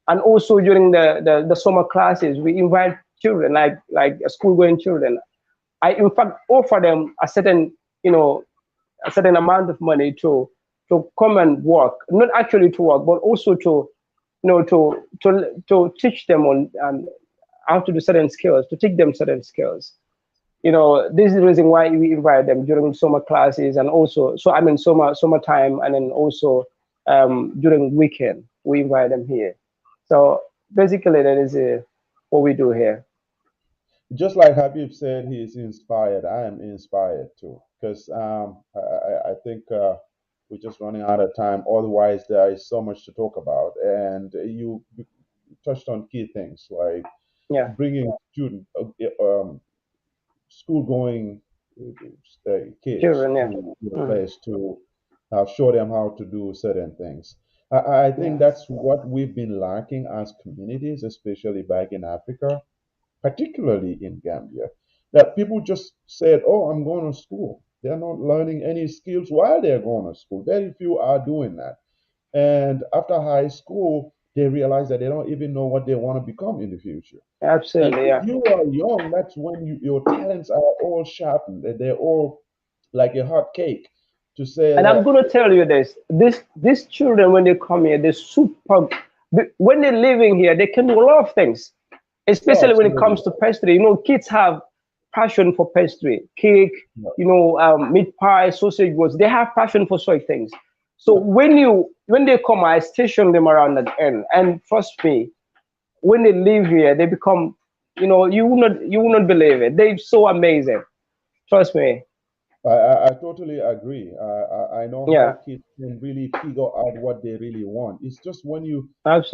And also during the summer classes, we invite children, like school going children. I in fact offer them a certain amount of money to come and work, not actually to work, but also to to teach them on how to do certain skills, to teach them certain skills. This is the reason why we invite them during summer classes, and also, so I mean, summertime, and then also during weekend. We invite them here. So basically, that is what we do here. Just like Habib said, he is inspired. I am inspired too, because I think we're just running out of time. Otherwise, there is so much to talk about, and you touched on key things like Yeah, bringing school-going kids children. Yeah. to a Mhm. place to show them how to do certain things. I think Yeah, that's what we've been lacking as communities, especially back in Africa, particularly in Gambia, that people just said, "Oh, I'm going to school." They're not learning any skills while they're going to school. Very few are doing that. And after high school, they realize that they don't even know what they want to become in the future. And absolutely. if Yeah. you are young, that's when your talents are all sharpened. They're all like a hot cake to say And I'm that, gonna tell you this: these children, when they come here, they're super. When they're living here, they can do a lot of things, oh, especially when it absolutely. comes to pastry. Kids have passion for pastry, cake, Yeah, meat pie, sausage rolls. They have passion for such things. So yeah. when they come, I station them around that end, and trust me, when they live here, they become, you will not believe it. They're so amazing. Trust me. I totally agree. I know Yeah, how kids can really figure out what they really want. It's just when you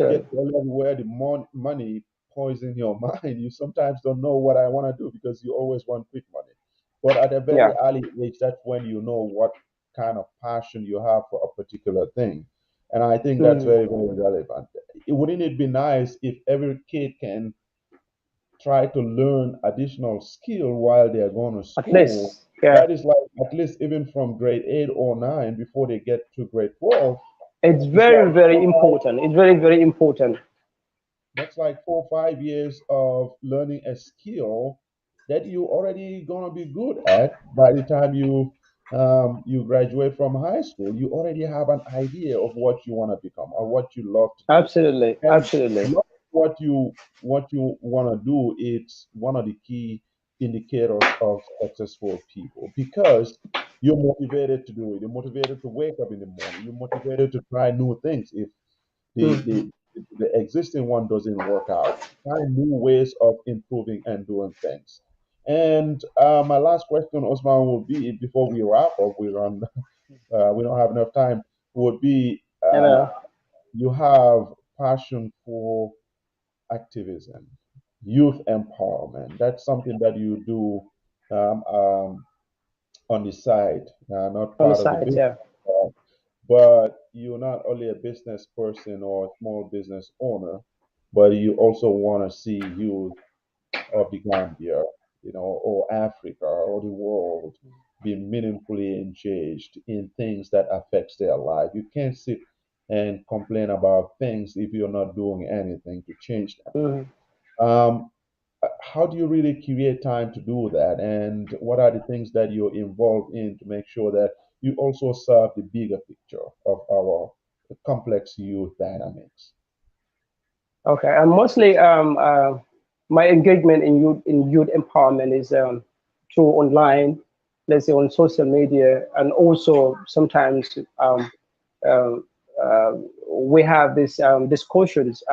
get absolutely. to a level where the money poison your mind, you sometimes don't know what I want to do because you always want quick money. But at a very Yeah. early age, that's when you know what kind of passion you have for a particular thing. And I think that's Mhm. very, very relevant. Wouldn't it be nice if every kid can try to learn additional skill while they're going to At school? least, yeah. That is like at least even from grade 8 or 9 before they get to grade 12. It's It's very, like very important. It's very, very important. that's like 4 or 5 years of learning a skill that you already gonna be good at by the time you graduate from high school. You already have an idea of what you want to become or what you love to do. Absolutely, And absolutely. love what you want to do, it's one of the key indicators of successful people because you're motivated to do it. You're motivated to wake up in the morning. You're motivated to try new things if the Mhm. the the existing one doesn't work out. Find new ways of improving and doing things. And my last question, Osman, will be before we wrap up. We don't have enough time. Would be You know, you have passion for activism, youth empowerment. That's something that you do on the side, not on the part of the side, business. yeah. But you're not only a business person or a small business owner, but you also want to see youth of the Gambia, or Africa or the world be meaningfully engaged in things that affects their life. You can't sit and complain about things if you're not doing anything to change them. Mhm. Um, how do you really create time to do that? And what are the things that you're involved in to make sure that you also serve the bigger picture of our complex youth dynamics? Okay, and mostly my engagement in youth empowerment is through online, let's say on social media, and also sometimes um, uh, we have this discussions.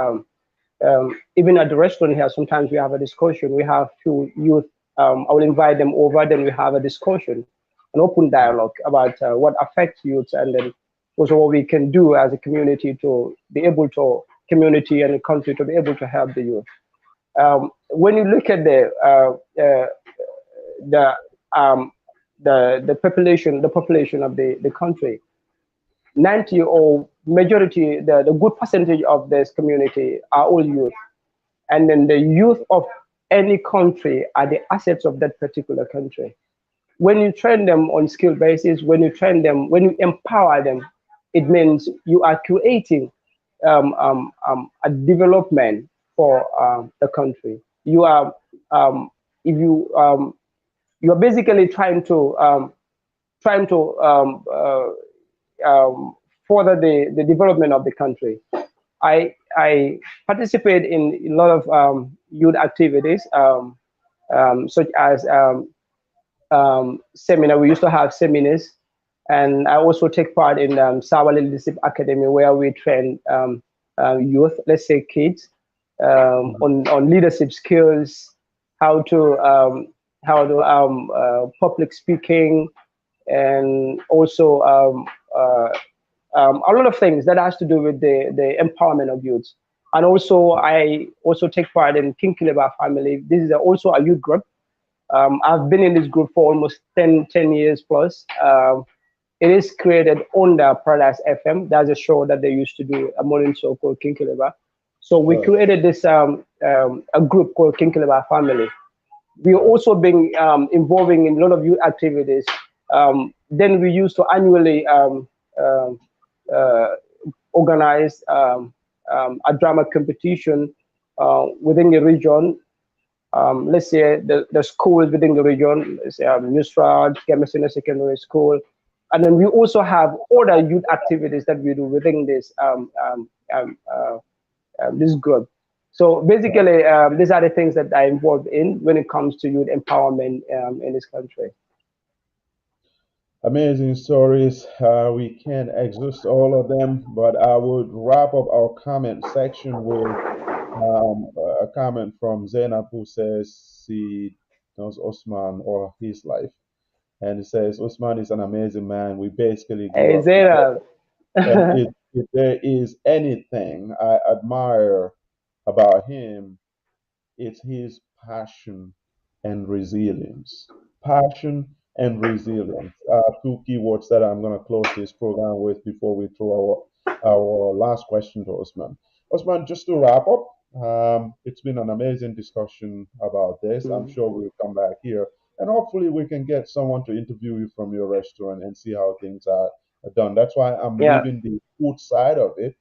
Even at the restaurant here, sometimes we have a discussion. We have few youth. I will invite them over. Then we have a discussion, an open dialogue about what affects youth, and then also what we can do as a community to be able to community and the country to be able to help the youth. When you look at the um, the population of the country, 90 or majority, the good percentage of this community are all youth. And then the youth of any country are the assets of that particular country. When you train them on skill basis, when you empower them, it means you are creating a development for the country. You are if you are basically trying to further the development of the country. I participate in a lot of youth activities, such as seminar. We used to have seminars And I also take part in Sawa Leadership Academy, where we train youth, let's say kids, on leadership skills, how to public speaking, and also a lot of things that has to do with the empowerment of youth. And also, I also take part in King Kileba Family. This is also a youth group. I've been in this group for almost 10 years plus. It is created under Paradise FM. That's a show that they used to do, a morning show called King Kileba. So we created this a group called King Kileba Family. We also been involving in a lot of youth activities. Then we used to annually organize a drama competition within the region. Let's say the schools within the region, let's say Nusrat, Kemisina Secondary School. And then we also have other youth activities that we do within this group. So basically, these are the things that I'm involved in when it comes to youth empowerment in this country. Amazing stories. We can't exhaust all of them, but I would wrap up our comment section with a comment from Zainab who says she knows Osman all his life. And it says, Osman is an amazing man. We basically grew Hey, up together. Zainab. And if there is anything I admire about him, it's his passion and resilience. Passion and resilience are two keywords that I'm going to close this program with before we throw our last question to Osman. Osman, just to wrap up, it's been an amazing discussion about this. I'm sure we'll come back here and hopefully we can get someone to interview you from your restaurant and see how things are done. That's why I'm Yeah. leaving the food side of it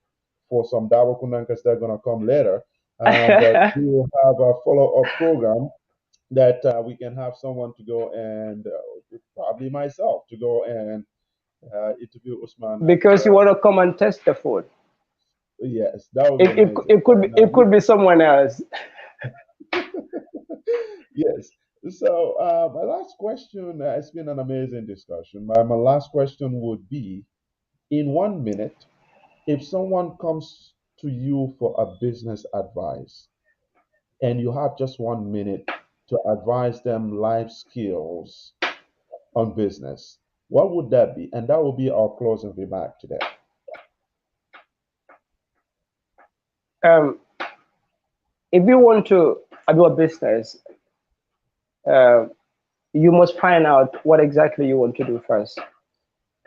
for some Dabo Kunankas that are going to come later. But we will have a follow-up program that we can have someone to go and probably myself to go and interview Usman. Because you want to come and test the food. Yes, that would be amazing. It could be someone else. Yes. So my last question, it's been an amazing discussion. My last question would be, in 1 minute, if someone comes to you for a business advice, and you have just 1 minute to advise them life skills on business, what would that be? And that will be our closing remark today. If you want to do a business, you must find out what exactly you want to do first.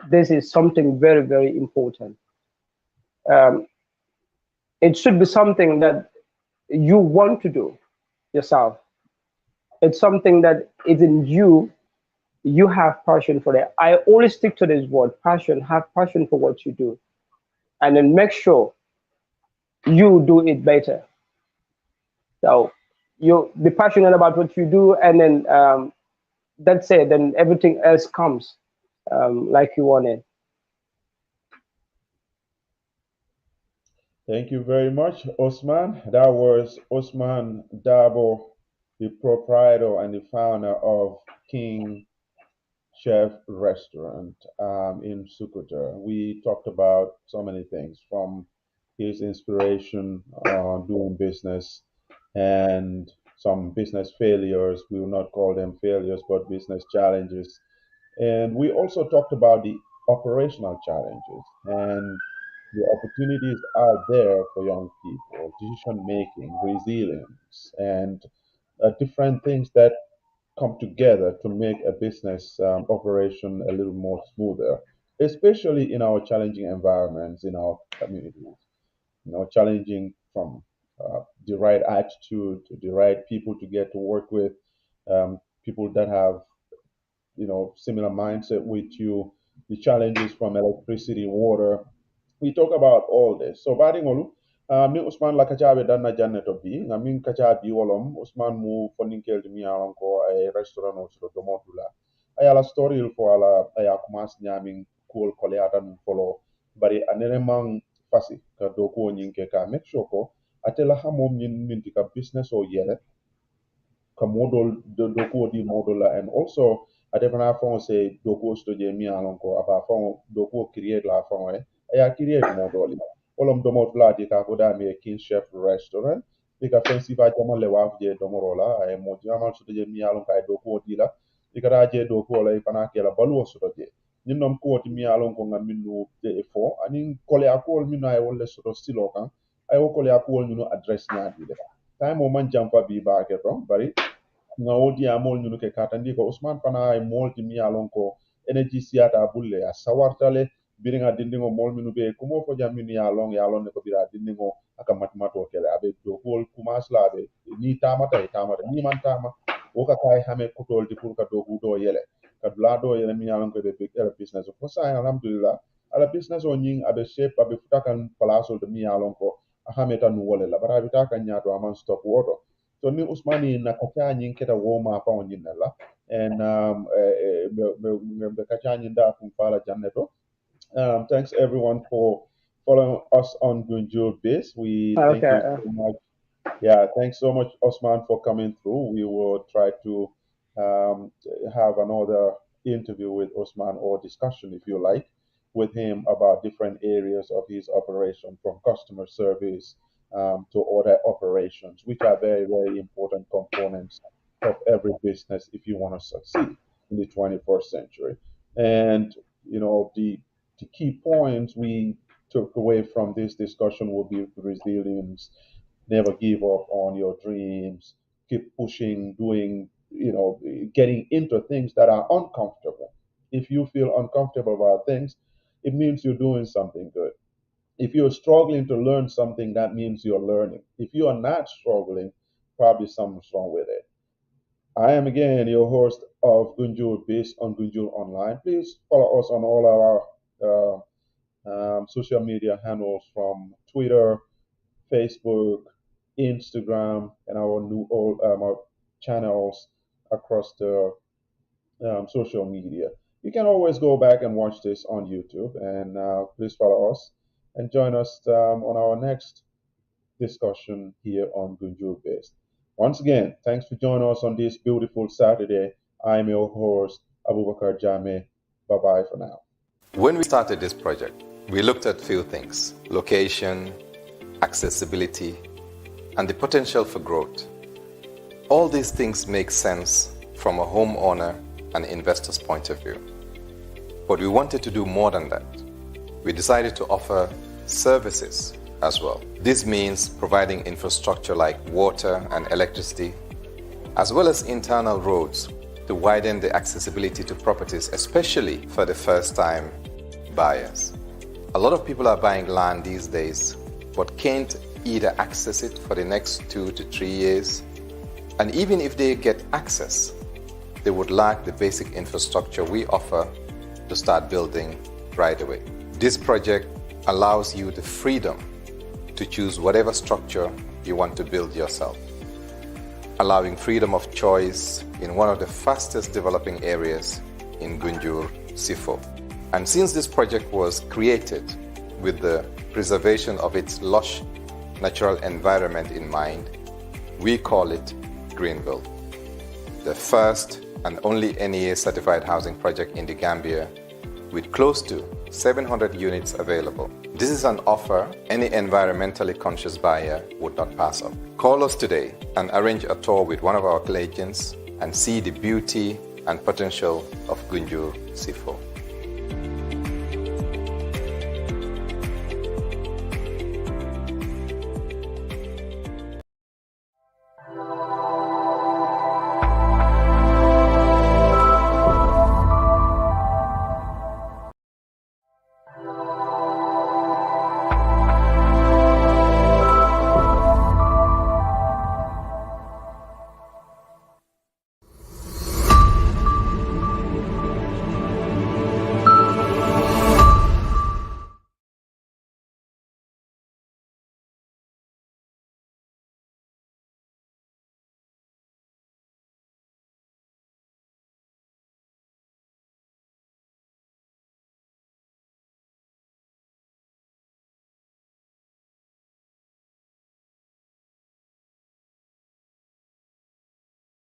This is something very, very important. It should be something that you want to do yourself. It's something that is in you. You have passion for that. I always stick to this word, passion. Have passion for what you do, and then make sure you do it better. So you be passionate about what you do, and then that's it. Then everything else comes like you want it. Thank you very much, Osman. That was Ousman Darboe, the proprietor and the founder of King Chef Restaurant in Sukuta. We talked about so many things from his inspiration on doing business and some business failures. We will not call them failures, but business challenges. And we also talked about the operational challenges and the opportunities are there for young people, decision making, resilience, and different things that come together to make a business operation a little more smoother, especially in our challenging environments in our communities. Challenging from the right attitude, the right people to get to work with, people that have similar mindset with you, the challenges from electricity, water. We talk about all this. So bari ngolu, mi Usman la kachabe dan na janne to bi, nga min kachabi wolom Usman mu foninkel mi alon ko ay restaurant o so do modula. Ay ala story fo ala ay akumas nyamin cool koleata min follow. Bari anene mang fasi ka do ko nyinke ka make sure ko atela hamom nyin minti ka business o yele ka model the ko di model and also adefana fon se doko sto je mi alon ko aba fon doko create la fon ya create modoli olom do mod la di ka ko da mi king chef restaurant dika fancy ba jama le wa je do morola ay mo jama sto je mi alon ka doko di la dika da je doko la fana ke la balu sto je ninnom ko ti mi alon ko ngam minnu de fo anin kole akol minno ay wolle sto stilo kan ay wo kole akol minno address nyaadi de time o man jam fa bi ba ke to bari nga wodi amol nyunu ke katandi ko Ousman fana e molti mi alon ko energy siata bulle a sawartale biringa dindingo mol minu be kumo fo jam min ya lon ne ko bira dindingo aka matmato kele abe do hol kumas la be ni tamata e tamata ni man tama o ka kai hame kutol di pour ka do do yele ka bla do yele mi alon ko be big business ko sa alhamdulillah ala business o nyin abe shape abe futakan palaso de mi alon ko ahameta nu wole la bara bitaka nyato aman stop woto so ni Usmani na kacha nyin keta woma pa nyin la and be kacha nyin da kum fala janneto. Thanks everyone for following us on GunjurBiz. We thank Okay. you so much. Yeah, thanks so much, Osman, for coming through. We will try to um, have another interview with Osman or discussion, if you like, with him about different areas of his operation, from customer service to other operations, which are very, very important components of every business if you want to succeed in the 21st century. And the key points we took away from this discussion will be resilience, never give up on your dreams, keep pushing, doing, getting into things that are uncomfortable. If you feel uncomfortable about things, it means you're doing something good. If you're struggling to learn something, that means you're learning. If you are not struggling, probably something's wrong with it. I am again your host of GunjurBiz on Gunjur Online. Please follow us on all our social media handles, from Twitter, Facebook, Instagram, and our new our channels across the social media. You can always go back and watch this on YouTube, and please follow us and join us on our next discussion here on GunjurBiz. Once again, thanks for joining us on this beautiful Saturday. I'm your host, Abubacarr Jammeh. Bye bye for now. When we started this project, we looked at few things: location, accessibility, and the potential for growth. All these things make sense from a homeowner and investor's point of view. But we wanted to do more than that. We decided to offer services as well. This means providing infrastructure like water and electricity, as well as internal roads to widen the accessibility to properties, especially for the first-time buyers. A lot of people are buying land these days, but can't either access it for the next 2 to 3 years. And even if they get access, they would lack the basic infrastructure we offer to start building right away. This project allows you the freedom to choose whatever structure you want to build yourself, allowing freedom of choice in one of the fastest developing areas in Gunjur, Sifo. And since this project was created with the preservation of its lush natural environment in mind, we call it Greenville, the first and only NEA certified housing project in the Gambia, with close to 700 units available. This is an offer any environmentally conscious buyer would not pass up. Call us today and arrange a tour with one of our agents and see the beauty and potential of Gunjur Sifo.